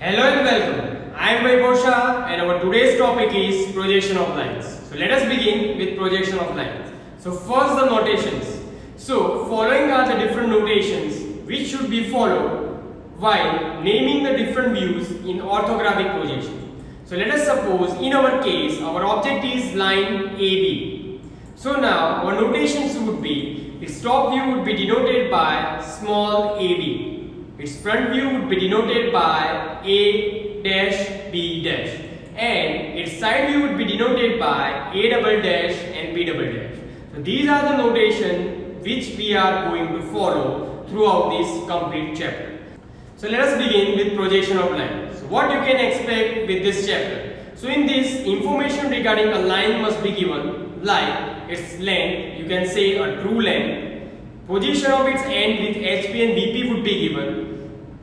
Hello and welcome. I am Vaibhav and our today's topic is projection of lines. So let us begin with projection of lines. So first the notations. So following are the different notations which should be followed while naming the different views in orthographic projection. So let us suppose in our case our object is line AB. So now our notations would be its top view would be denoted by small ab. Its front view would be denoted by A dash B dash, and its side view would be denoted by A double dash and B double dash. So these are the notation which we are going to follow throughout this complete chapter. So let us begin with projection of line. So what you can expect with this chapter? So in this, information regarding a line must be given, like its length, you can say a true length, position of its end with HP and VP would be given,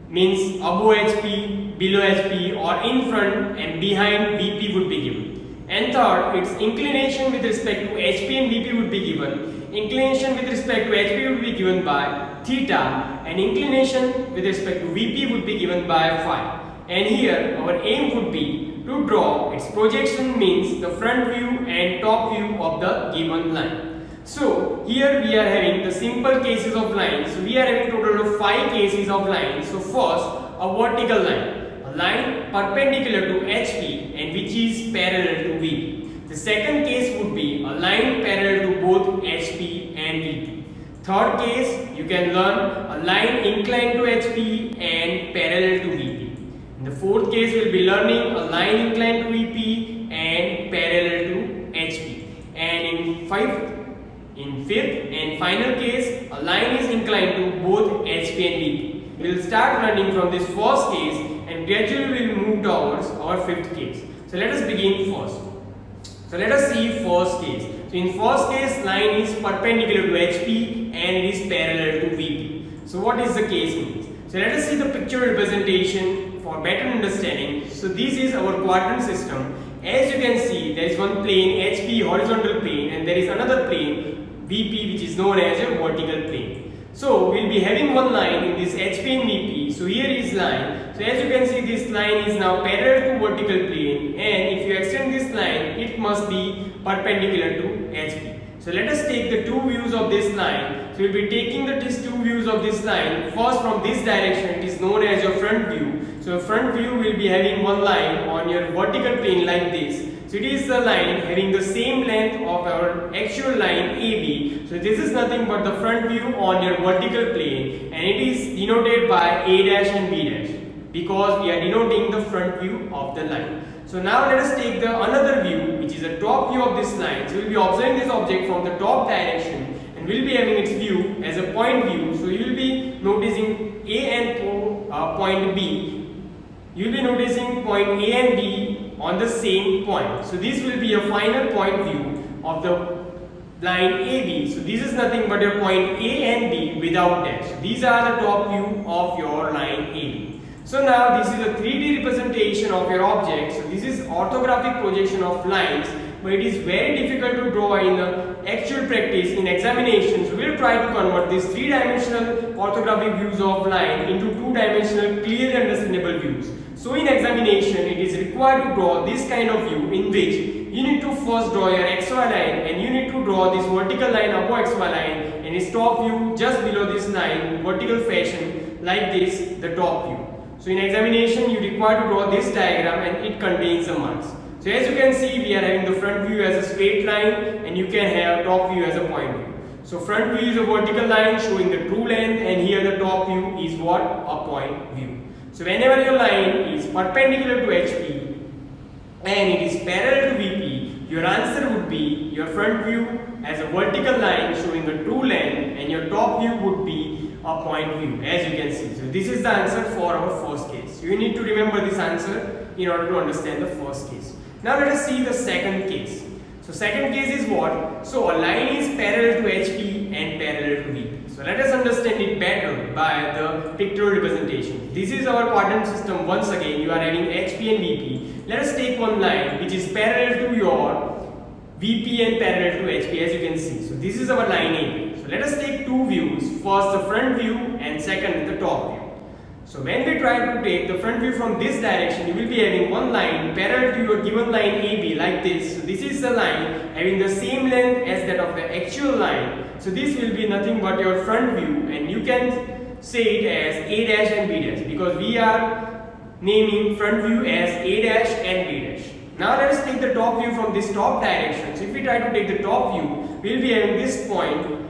means above HP, below HP, or in front and behind VP would be given. And third, its inclination with respect to HP and VP would be given. Inclination with respect to HP would be given by theta, and inclination with respect to VP would be given by phi. And here our aim would be to draw its projection, means the front view and top view of the given line. So here we are having the simple cases of lines. So we are having total of 5 cases of lines. So first, a vertical line, a line perpendicular to HP and which is parallel to VP. The second case would be a line parallel to both HP and VP. Third case, you can learn a line inclined to HP and parallel to VP. In the fourth case, we will be learning a line inclined to VP and parallel to HP. And in fifth and final case, a line is inclined to both HP and VP. We will start learning from this first case and gradually we will move towards our fifth case. So let us begin first. So let us see first case. So in first case, line is perpendicular to HP and it is parallel to VP. So what is the case means? So let us see the pictorial representation for better understanding. So this is our quadrant system. As you can see, there is one plane HP horizontal plane and there is another plane VP which is known as a vertical plane. So we will be having one line in this HP and VP. So here is line. So as you can see, this line is now parallel to vertical plane, and if you extend this line, it must be perpendicular to HP. So let us take the two views of this line. So we will be taking these two views of this line. First, from this direction, it is known as your front view. So front view will be having one line on your vertical plane like this. So it is the line having the same length of our actual line AB. So this is nothing but the front view on your vertical plane, and it is denoted by A dash and B dash because we are denoting the front view of the line. So now let us take the another view, which is a top view of this line. So we will be observing this object from the top direction and we will be having its view as a point view. So you will be noticing A and point B. You will be noticing point A and B on the same point. So this will be a final point view of the line AB. So this is nothing but your point A and B without dash. These are the top view of your line AB. So now this is a 3D representation of your object. So this is orthographic projection of lines, but it is very difficult to draw in the actual practice in examinations. So we will try to convert these 3-dimensional orthographic views of line into 2-dimensional clearly understandable views. So in examination, it is required to draw this kind of view in which you need to first draw your XY line and you need to draw this vertical line above XY line and its top view just below this line, vertical fashion like this, the top view. So in examination, you require to draw this diagram and it contains the marks. So as you can see, we are having the front view as a straight line and you can have top view as a point view. So front view is a vertical line showing the true length, and here the top view is what? A point view. So whenever your line is perpendicular to HP and it is parallel to VP, your answer would be your front view as a vertical line showing the true length and your top view would be a point view, as you can see. So this is the answer for our first case. You need to remember this answer in order to understand the first case. Now let us see the second case. So second case is what? So a line is parallel to HP and parallel to VP. So let us understand it better by the pictorial representation. This is our quadrant system. Once again, you are having HP and VP. Let us take one line which is parallel to your VP and parallel to HP, as you can see. So this is our line AB. So let us take two views. First the front view and second the top view. So when we try to take the front view from this direction, you will be having one line parallel to your given line AB like this. So this is the line having the same length as that of the actual line. So this will be nothing but your front view, and you can say it as A dash and B dash because we are naming front view as A dash and B dash. Now let us take the top view from this top direction. So if we try to take the top view, we will be having this point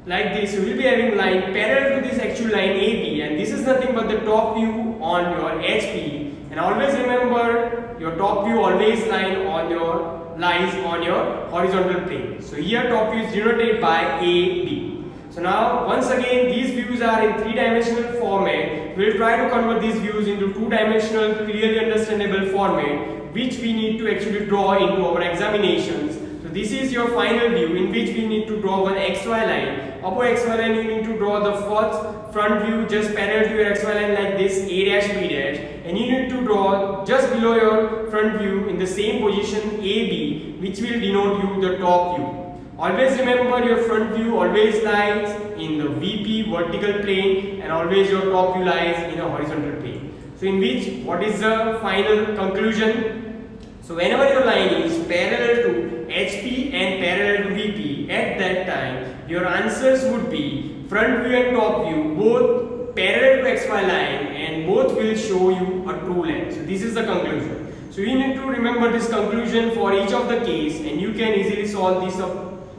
like this. So we will be having line parallel to this actual line AB, and this is nothing but the top view on your HP. And always remember, your top view always lies on your horizontal plane. So here top view is denoted by AB. So now once again these views are in three-dimensional format. We will try to convert these views into two-dimensional clearly understandable format, which we need to actually draw into our examinations. So this is your final view in which we need to draw one XY line. Above XY line you need to draw the first front view just parallel to your XY line like this, A dash B dash, and you need to draw just below your front view in the same position AB, which will denote you the top view. Always remember, your front view always lies in the VP vertical plane, and always your top view lies in a horizontal plane. So in which, what is the final conclusion? So whenever your line is parallel to HP and parallel to VP, at that time your answers would be front view and top view both parallel to XY line, and both will show you a true length. So this is the conclusion. So you need to remember this conclusion for each of the case, and you can easily solve these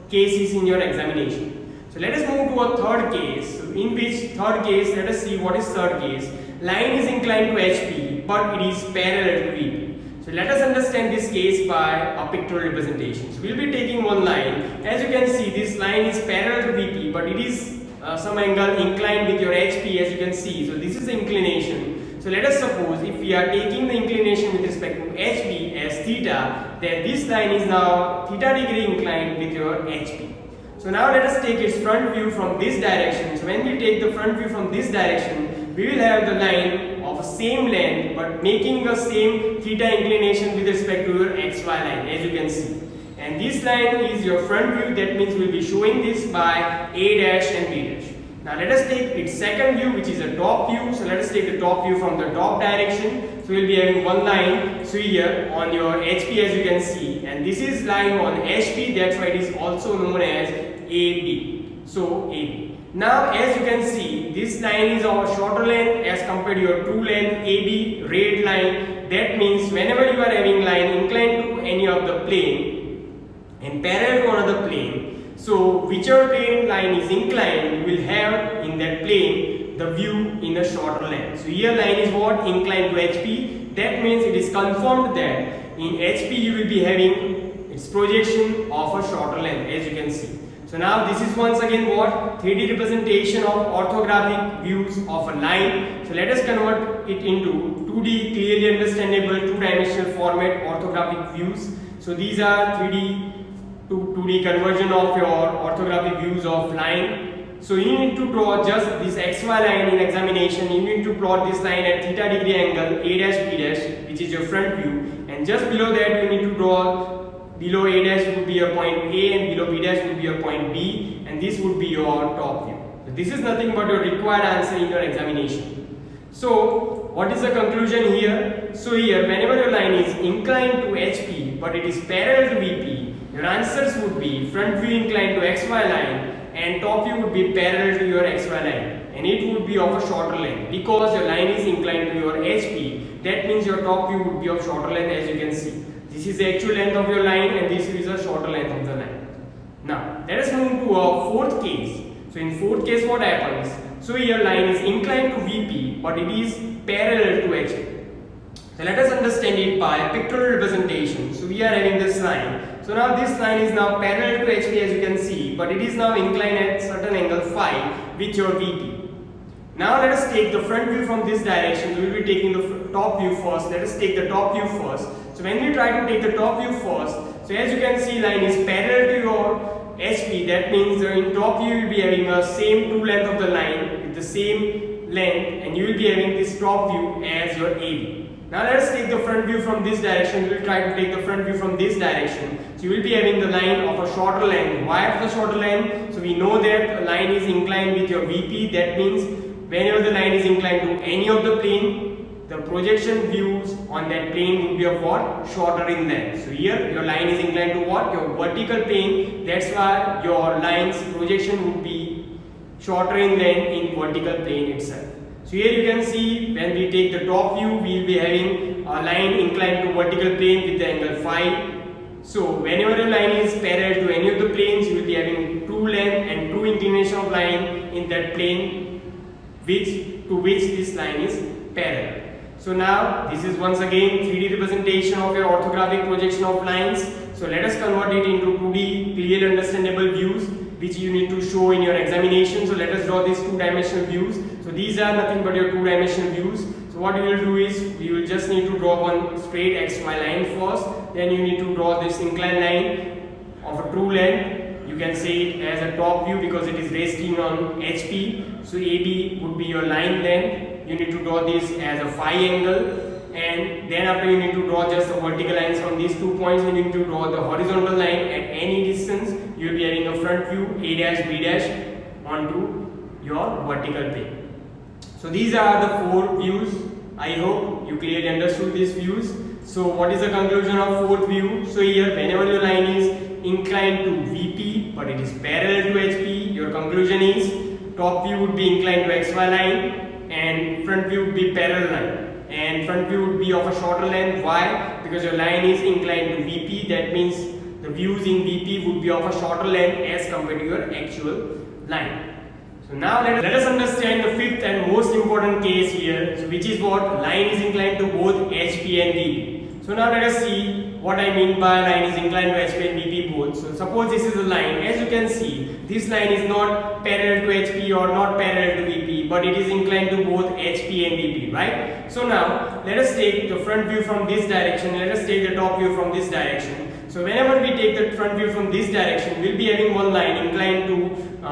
cases in your examination. So let us move to a third case. So in which third case, let us see what is third case. Line is inclined to HP but it is parallel to VP. So let us understand this case by a pictorial representation. So we will be taking one line. As you can see, this line is parallel to VP, but it is some angle inclined with your HP, as you can see. So this is the inclination. So let us suppose if we are taking the inclination with respect to HP as theta, then this line is now theta degree inclined with your HP. So now let us take its front view from this direction. So when we take the front view from this direction, we will have the line of same length but making the same theta inclination with respect to your XY line, as you can see. And this line is your front view, that means we will be showing this by A dash and B dash. Now let us take its second view, which is a top view. So let us take the top view from the top direction. So we will be having one line, so here on your HP, as you can see, and this is lying on HP, that's why it is also known as AB. So AB. Now as you can see, this line is of a shorter length as compared to your true length AB red line. That means whenever you are having line inclined to any of the plane and parallel to another plane, so whichever plane line is inclined, you will have in that plane the view in a shorter length. So here line is what? Inclined to HP. That means it is confirmed that in HP you will be having its projection of a shorter length, as you can see. So now this is once again what? 3D representation of orthographic views of a line. So let us convert it into 2D clearly understandable two-dimensional format orthographic views. So these are 3D to 2D conversion of your orthographic views of line. So you need to draw just this XY line in examination. You need to plot this line at theta degree angle A dash B dash, which is your front view, and just below that you need to draw, below A dash would be your point A and below B dash would be your point B, and this would be your top view. So this is nothing but your required answer in your examination. So what is the conclusion here? So here whenever your line is inclined to HP but it is parallel to VP, your answers would be front view inclined to XY line and top view would be parallel to your XY line, and it would be of a shorter length because your line is inclined to your HP. That means your top view would be of shorter length, as you can see. This is the actual length of your line and this is a shorter length of the line. Now let us move to a fourth case. So in fourth case what happens? So here line is inclined to VP but it is parallel to HP. So let us understand it by pictorial representation. So we are having this line. So now this line is now parallel to HP, as you can see, but it is now inclined at certain angle phi with your VP. Now let us take the front view from this direction. We will be taking the top view first. Let us take the top view first. So when we try to take the top view first, so as you can see line is parallel to your HP. That means in top view you will be having a same true length of the line with the same length, and you will be having this top view as your AB. Now let us take the front view from this direction. We will try to take the front view from this direction. So you will be having the line of a shorter length. Why of the shorter length? So we know that a line is inclined with your VP. That means whenever the line is inclined to any of the plane, the projection views on that plane would be of what? Shorter in length. So here your line is inclined to what? Your vertical plane. That's why your line's projection would be shorter in length in vertical plane itself. So here you can see when we take the top view, we will be having a line inclined to vertical plane with the angle phi. So whenever a line is parallel to any of the planes, you will be having true length and true inclination of line in that plane to which this line is parallel. So now this is once again 3D representation of your orthographic projection of lines. So let us convert it into 2D clearly understandable views which you need to show in your examination. So let us draw these two-dimensional views. So these are nothing but your two-dimensional views. So what you will do is you will just need to draw one straight XY line first. Then you need to draw this inclined line of a true length. You can say it as a top view because it is resting on HP. So AB would be your line length. You need to draw this as a phi angle, and then after you need to draw just the vertical lines from these 2 points. You need to draw the horizontal line at any distance. You will be having a front view A dash B dash onto your vertical plane. So these are the 4 views. I hope you clearly understood these views. So what is the conclusion of 4th view? So here whenever your line is inclined to VP but it is parallel to HP, your conclusion is top view would be inclined to XY line and front view would be parallel line, and front view would be of a shorter length. Why? Because your line is inclined to VP. That means the views in VP would be of a shorter length as compared to your actual line. So now let us understand the 5th and most important case here, so which is what? Line is inclined to both HP and VP. So now let us see what I mean by line is inclined to HP and VP both. So suppose this is a line. As you can see, this line is not parallel to HP or not parallel to VP, but it is inclined to both HP and VP, right? So now let us take the front view from this direction. Let us take the top view from this direction. So whenever we take the front view from this direction, we'll be having one line inclined to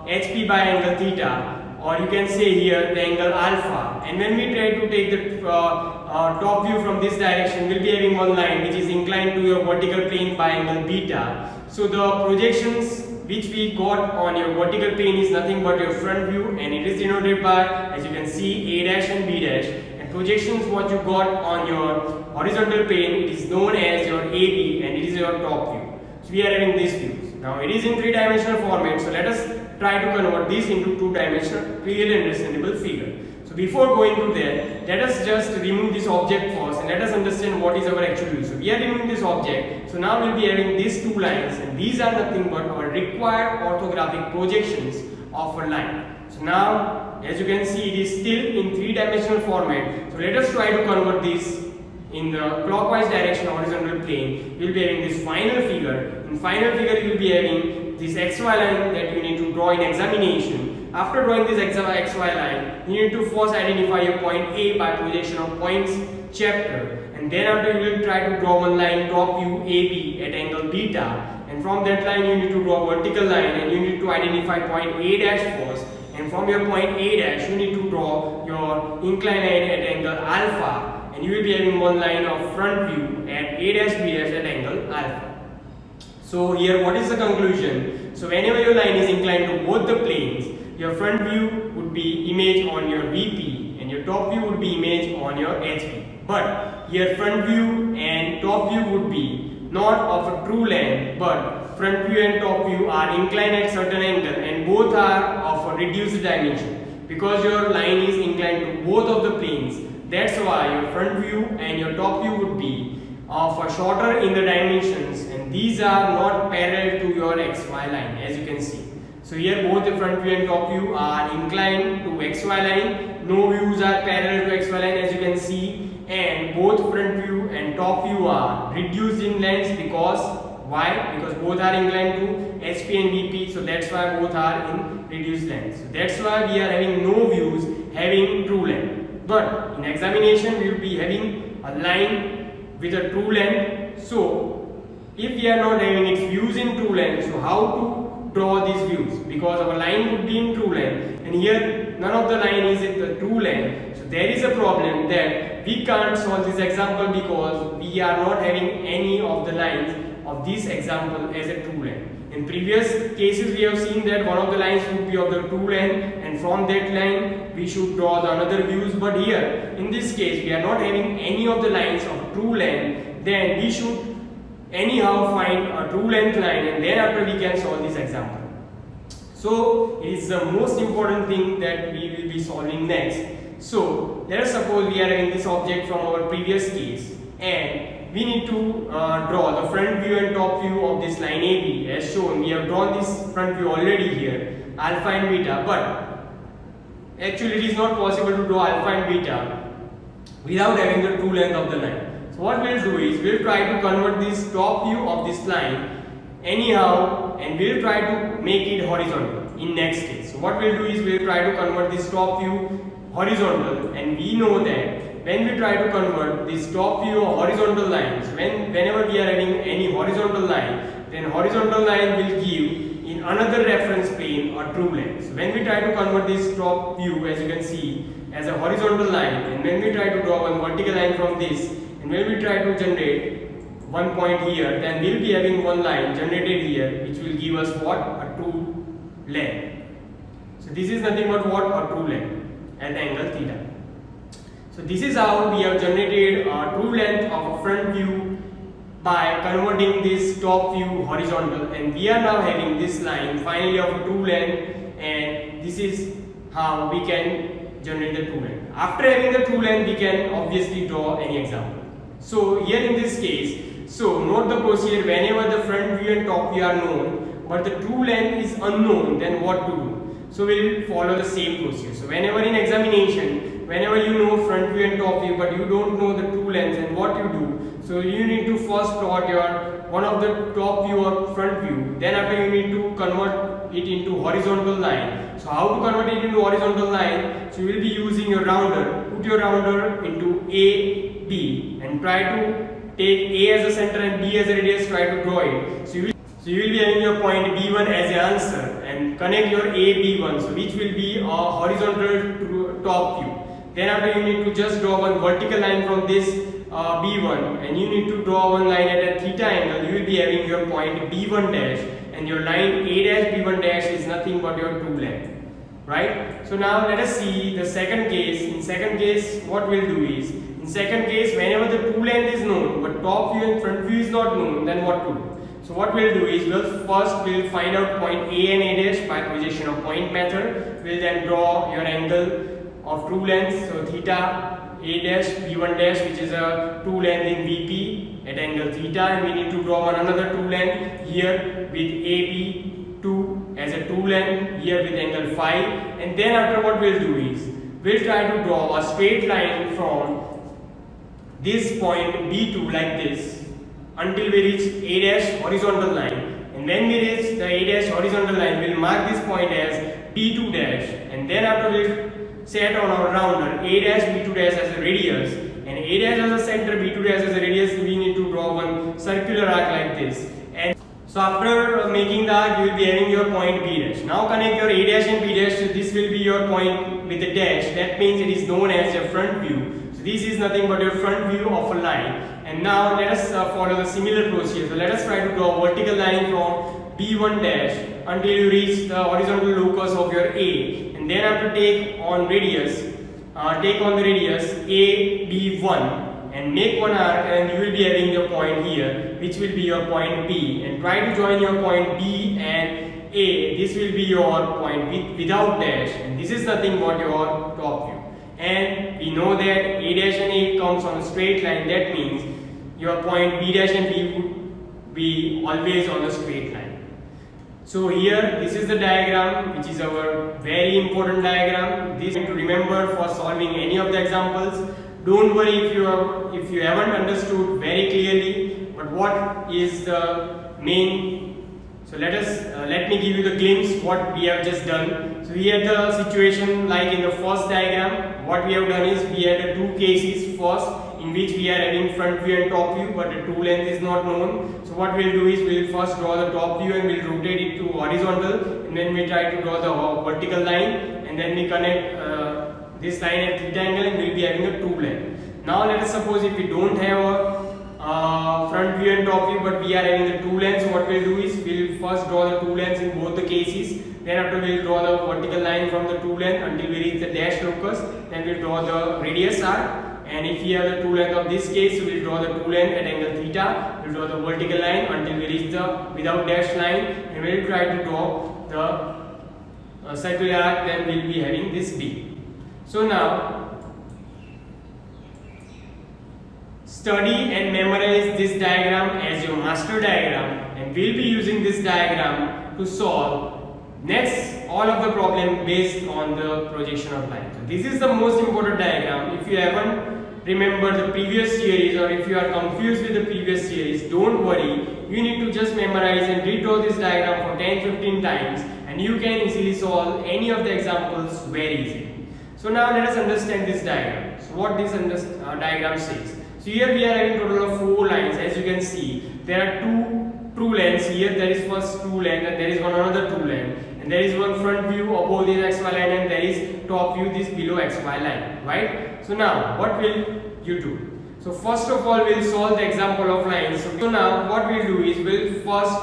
HP by angle theta, or you can say here the angle alpha. And when we try to take the top view from this direction, we'll be having one line which is inclined to your vertical plane by angle beta. So the projections which we got on your vertical plane is nothing but your front view, and it is denoted by, as you can see, A dash and B dash. And projections what you got on your horizontal plane, it is known as your AB, and it is your top view. So we are having these views. Now it is in 3-dimensional format, so let us try to convert this into 2-dimensional clearly understandable figure. So before going to there, let us just remove this object first and let us understand what is our actual view. So we are removing this object. So now we will be having these 2 lines, and these are nothing but our required orthographic projections of a line. So now as you can see, it is still in 3-dimensional format. So let us try to convert this in the clockwise direction horizontal plane. We will be having this final figure. In final figure you will be having this XY line that you need to draw in examination. After drawing this XY line, you need to first identify your point A by projection of points chapter, and then after you will try to draw one line top view AB at angle beta, and from that line you need to draw a vertical line and you need to identify point A dash first, and from your point A dash you need to draw your inclined line at angle alpha, and you will be having one line of front view at A dash B dash at angle alpha. So here what is the conclusion? So whenever your line is inclined to both the planes, your front view would be image on your VP and your top view would be image on your HP. But here front view and top view would be not of a true length, but front view and top view are inclined at certain angle and both are of a reduced dimension. Because your line is inclined to both of the planes, that's why your front view and your top view would be of a shorter in the dimensions, and these are not parallel to your XY line, as you can see. So here both the front view and top view are inclined to XY line. No views are parallel to XY line, as you can see, and both front view and top view are reduced in length. Because why? Because both are inclined to HP and VP, so that's why both are in reduced length. So that's why we are having no views having true length. But in examination we will be having a line with a true length. So if we are not having its views in true length, so how to draw these views? Because our line would be in true length, and here none of the line is in the true length. So there is a problem that we can't solve this example because we are not having any of the lines of this example as a true length. In previous cases we have seen that one of the lines would be of the true length, and from that line we should draw the another views. But here in this case we are not having any of the lines of true length, then we should anyhow find a true length line, and then after we can solve this example. So it is the most important thing that we will be solving next. So let us suppose we are having this object from our previous case, and we need to draw the front view and top view of this line AB as shown. We have drawn this front view already here, alpha and beta, but actually it is not possible to draw alpha and beta without having the true length of the line. So what we'll do is we'll try to convert this top view of this line anyhow, and we'll try to make it horizontal in next case. So what we'll do is we'll try to convert this top view horizontal, and we know that when we try to convert this top view of horizontal lines, whenever we are having any horizontal line, then horizontal line will give in another reference plane a true length. So when we try to convert this top view, as you can see, as a horizontal line, and when we try to draw one vertical line from this, and when we try to generate one point here, then we'll be having one line generated here which will give us what? A true length. So this is nothing but what? A true length at angle theta. So this is how we have generated a true length of a front view by converting this top view horizontal, and we are now having this line finally of a true length, and this is how we can generate the true length. After having the true length, we can obviously draw any example. So here in this case, so note the procedure. Whenever the front view and top view are known but the true length is unknown, then what to do? So we will follow the same procedure. So whenever in examination, whenever you know front view and top view but you don't know the true length, and what you do, so you need to first plot your one of the top view or front view, then after you need to convert it into horizontal line. So how to convert it into horizontal line? So you will be using your rounder. Put your rounder into A, B, and try to take A as a center and B as a radius, try to draw it. So you will be having your point B1 as an answer, and connect your A, B1, so which will be a horizontal top view. Then after you need to just draw one vertical line from this B1, and you need to draw one line at a theta angle. You will be having your point B1 dash, and your line A dash B1 dash is nothing but your true length. Right? So now let us see the second case. In second case, what we'll do is, in second case, whenever the true length is known but top view and front view is not known, then what to do? So what we'll do is we'll find out point A and A dash by projection of point method. We'll then draw your angle of true length. So theta A dash B1 dash, which is a true length in VP at angle theta, and we need to draw one another true length here with AB2 as a true length here with angle phi. And then after what we'll do is we'll try to draw a straight line from this point B2 like this until we reach A dash horizontal line, and when we reach the A dash horizontal line, we'll mark this point as B2 dash, and then after we'll set on our rounder A dash B2 dash as a radius, and A dash as a center, B2 dash as a radius. We need to draw one circular arc like this. And so after making the arc, you will be having your point B dash. Now connect your A dash and B dash. So this will be your point with a dash. That means it is known as your front view. So this is nothing but your front view of a line. And now let us follow the similar procedure. So let us try to draw a vertical line from B1 dash until you reach the horizontal locus of your A, and then after take on the radius AB1 and make one arc, and you will be having your point here, which will be your point B, and try to join your point B and A. This will be your point without dash, and this is nothing but your top view. And we know that A dash and A comes on a straight line. That means your point B dash and B would be always on a straight line. So here, this is the diagram, which is our very important diagram. This is to remember for solving any of the examples. Don't worry if you haven't understood very clearly, but what is the main. So let me give you the glimpse what we have just done. So we had the situation like in the first diagram. What we have done is we had the two cases. First, in which we are having front view and top view, but the true length is not known. So what we'll do is we'll first draw the top view and we'll rotate it to horizontal, and then we try to draw the vertical line, and then we connect this line at theta angle, and we'll be having a true length. Now let us suppose if we don't have front view and top view, but we are having the two lengths. So what we'll do is we'll first draw the two lengths in both the cases. Then after we'll draw the vertical line from the two length until we reach the dash locus. Then we'll draw the radius r. And if we have the two length of this case, so we'll draw the two length at angle theta. We'll draw the vertical line until we reach the without dash line, and we'll try to draw the circular arc. Then we'll be having this B. So now study and memorize this diagram as your master diagram, and we'll be using this diagram to solve next all of the problem based on the projection of line. So this is the most important diagram. If you haven't remembered the previous series, or if you are confused with the previous series, don't worry. You need to just memorize and redraw this diagram for 10-15 times, and you can easily solve any of the examples very easily. So now let us understand this diagram. So what this diagram says. So here we are having total of 4 lines. As you can see, there are two true lengths. Here there is first true length, and there is one another true length, and there is one front view above this xy line, and there is top view this below xy line, right? So now what will you do? So first of all we'll solve the example of lines. So now what we'll do is we'll first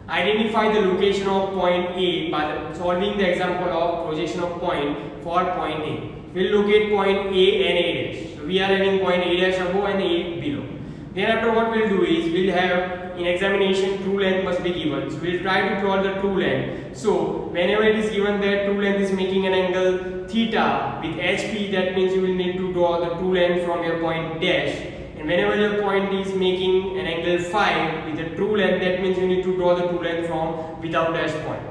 identify the location of point A by solving the example of projection of point for point A. We'll locate point A and A dash. So we are having point A dash above and A below. Then after what we'll do is we'll have in examination true length must be given. So we'll try to plot the true length. So whenever it is given that true length is making an angle theta with HP, that means you will need to draw the true length from your point dash. And whenever your point is making an angle phi with a true length, that means you need to draw the true length from without dash point.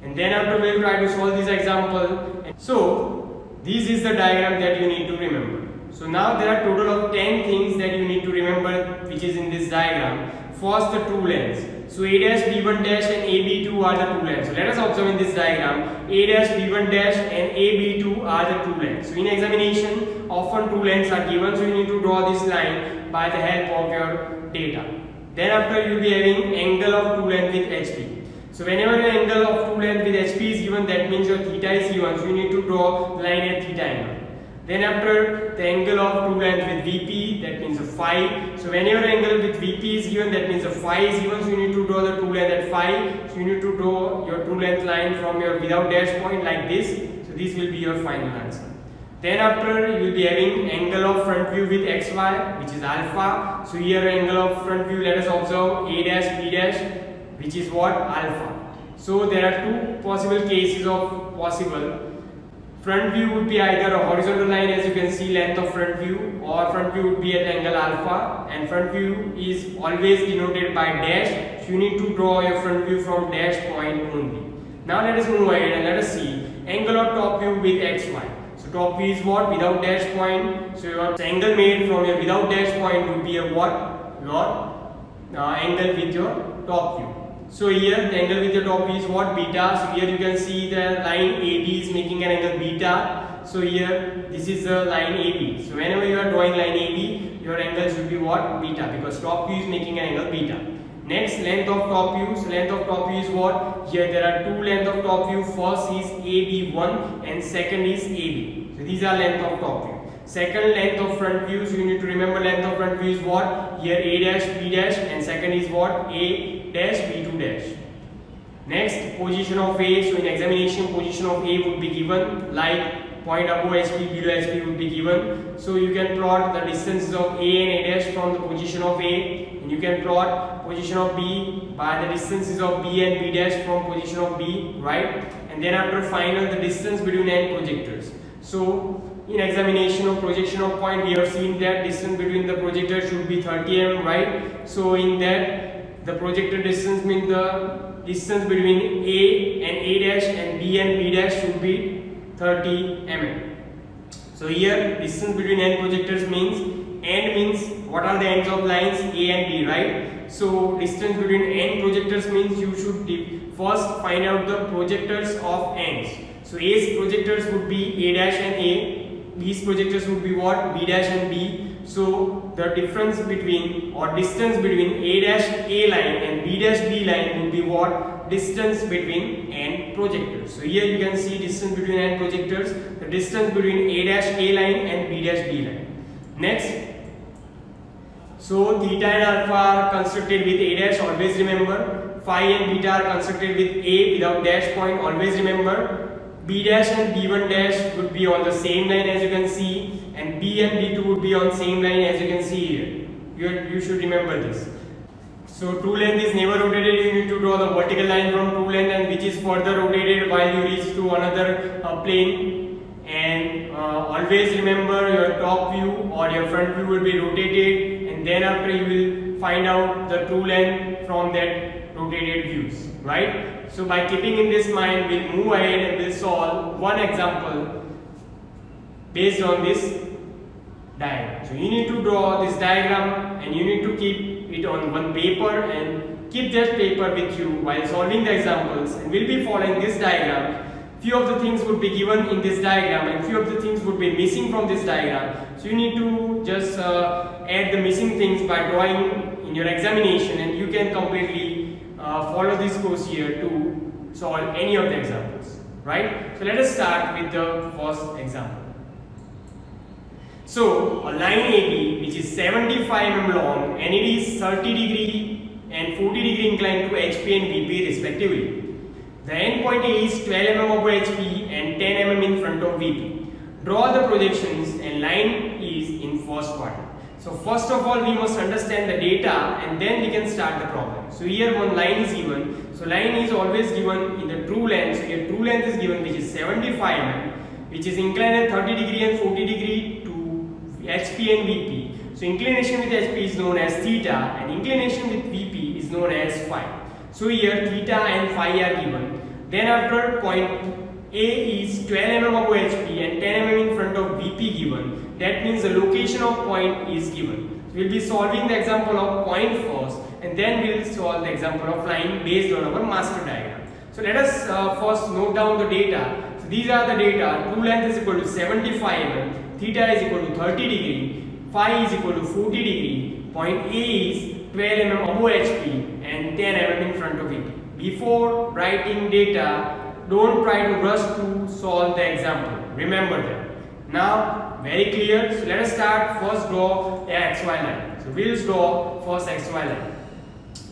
And then after we'll try to solve this example. So this is the diagram that you need to remember. So now there are total of 10 things that you need to remember which is in this diagram. First, the true lengths. So A dash, B1 dash and AB2 are the true lengths. So let us observe in this diagram, A dash, B1 dash and AB2 are the true lengths. So in examination, often true lengths are given, so you need to draw this line by the help of your data. Then after you will be having angle of true length with HP. So whenever your angle of true length with HP is given, that means your theta is given, so you need to draw line at theta angle. Then after the angle of true length with VP, that means a phi. So whenever angle with VP is given, that means a phi is given, so you need to draw the true length at phi. So you need to draw your true length line from your without dash point like this. So this will be your final answer. Then after you will be having angle of front view with XY, which is alpha. So here angle of front view, let us observe A dash, B dash, which is what? Alpha. So there are two possible cases of possible. Front view would be either a horizontal line, as you can see length of front view, or front view would be at angle alpha, and front view is always denoted by dash, so you need to draw your front view from dash point only. Now let us move ahead and let us see angle of top view with xy. So top view is what? Without dash point. So your angle made from your without dash point would be a what? Your angle with your top view. So here the angle with the top view is what? Beta. So here you can see the line AB is making an angle beta. So here this is the line AB. So whenever you are drawing line AB, your angle should be what? Beta, because top view is making an angle beta. Next, length of top view. So length of top view is what? Here there are two length of top view. First is AB1 and second is AB. So these are length of top view. Second, length of front view. So you need to remember length of front view is what? Here A dash, B dash, and second is what? A dash, B2 dash. Next, position of A. So in examination, position of A would be given like point above HP, below HP would be given. So you can plot the distances of A and A dash from the position of A, and you can plot position of B by the distances of B and B dash from position of B, right? And then after final, the distance between end projectors. So in examination of projection of point, we have seen that distance between the projector should be 30 mm, right? So in that, the projector distance means the distance between A and A dash and B and B dash should be 30 mm. So here distance between end projectors means what are the ends of lines A and B, right? So distance between end projectors means you should first find out the projectors of ends. So A's projectors would be A dash and A. B's projectors would be what? B dash and B. So the difference between or distance between A dash A line and B dash B line would be what? Distance between end projectors. So here you can see distance between end projectors, the distance between A dash A line and B dash B line. Next, So theta and alpha are constructed with a dash, always remember. Phi and beta are constructed with a without dash point, always remember. B dash and B1 dash would be on the same line as you can see, and B and B2 would be on same line as you can see here. You should remember this. So true length is never rotated. You need to draw the vertical line from true length, and which is further rotated while you reach to another plane. And always remember your top view or your front view will be rotated, and then after you will find out the true length from that rotated views, right? So by keeping in this mind, we'll move ahead and we'll solve one example based on this diagram. So you need to draw this diagram and you need to keep it on one paper and keep that paper with you while solving the examples, and we'll be following this diagram. Few of the things would be given in this diagram and few of the things would be missing from this diagram. So you need to just add the missing things by drawing in your examination, and you can completely follow this course here to solve any of the examples, right? So let us start with the first example. So a line AB which is 75 mm long and it is 30 degree and 40 degree inclined to HP and VP respectively. The end point A is 12 mm above HP and 10 mm in front of VP. Draw the projections and line is in first quadrant. So first of all we must understand the data and then we can start the problem. So here one line is given. So line is always given in the true length. So here true length is given which is 75 mm, which is inclined at 30 degree and 40 degree to HP and VP. So inclination with HP is known as theta and inclination with VP is known as phi. So here theta and phi are given. Then after point A is 12 mm above HP and 10 mm in front of VP given. That means the location of point is given. So we'll be solving the example of point first and then we'll solve the example of line based on our master diagram. So let us first note down the data. So these are the data. True length is equal to 75 mm, theta is equal to 30 degree, phi is equal to 40 degree, point A is 12 mm above HP and 10 mm in front of VP. Before writing data, don't try to rush to solve the example. Remember that. Now, very clear. So let us start. First draw a XY line. So we'll draw first XY line.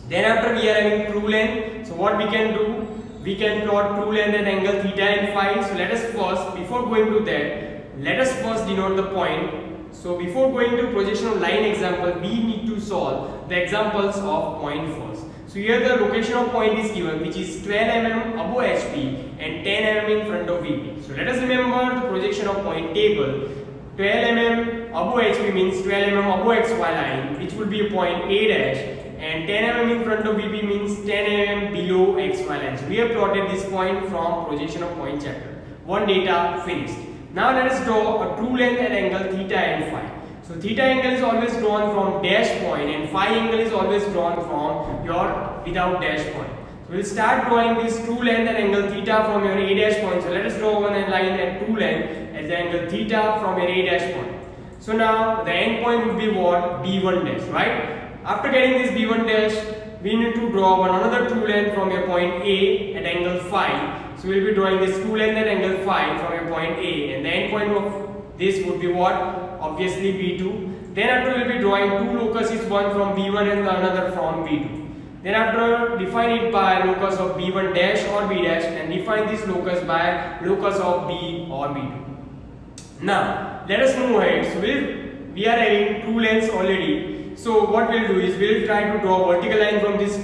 Then after we are having true length. So what we can do? We can plot true length at angle theta and phi. So let us first, before going to that, let us first denote the point. So before going to projection of line example, we need to solve the examples of point first. So here the location of point is given which is 12 mm above HP and 10 mm in front of VP. So let us remember the projection of point table. 12 mm above HP means 12 mm above XY line, which will be a point A dash, and 10 mm in front of VP means 10 mm below XY line. So we have plotted this point from projection of point chapter. One data finished. Now let us draw a true length at angle theta and phi. So theta angle is always drawn from dash point and phi angle is always drawn from your without dash point. So we'll start drawing this true length and angle theta from your A dash point. So let us draw one line at true length as the angle theta from your A dash point. So now the end point would be what? B1 dash, right? After getting this B1 dash, we need to draw one another true length from your point A at angle phi. So we'll be drawing this true length at angle phi from your point A, and the end point of this would be what? Obviously B2. Then after we'll be drawing two locuses, one from B1 and the another from B2. Then after define it by locus of B1 dash or B dash and define this locus by locus of B or B2. Now let us move ahead. So we are having true lengths already. So what we'll do is we'll try to draw a vertical line from this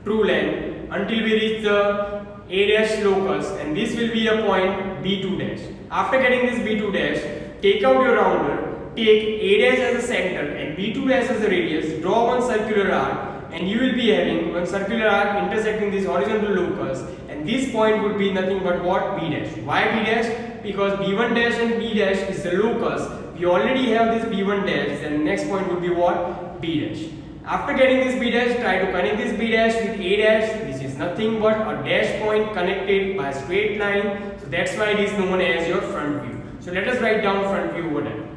true length until we reach the A dash locus, and this will be a point B2 dash. After getting this B2 dash, take out your rounder, take A dash as a center and B2 dash as a radius, draw one circular arc, and you will be having one circular arc intersecting this horizontal locus, and this point would be nothing but what? B dash. Why B dash? Because B1 dash and B dash is the locus. We already have this B1 dash, then next point would be what? B dash. After getting this B dash, try to connect this B dash with A dash. This is nothing but a dash point connected by a straight line. So that's why it is known as your front view. So let us write down front view over there.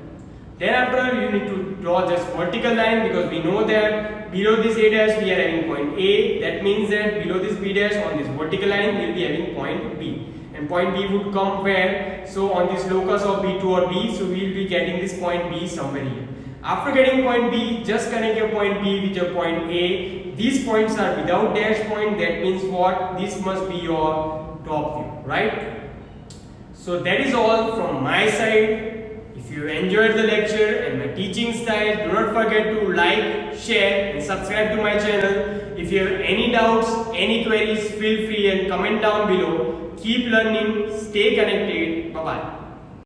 Then after you need to draw this vertical line, because we know that below this A dash we are having point A. That means that below this B dash on this vertical line we will be having point B. And point B would come where? So on this locus of B2 or B, so we will be getting this point B somewhere here. After getting point B, just connect your point B with your point A. These points are without dash point. That means what? This must be your top view, right? So that is all from my side. If you enjoyed the lecture and my teaching style, do not forget to like, share and subscribe to my channel. If you have any doubts, any queries, feel free and comment down below. Keep learning, stay connected. Bye bye.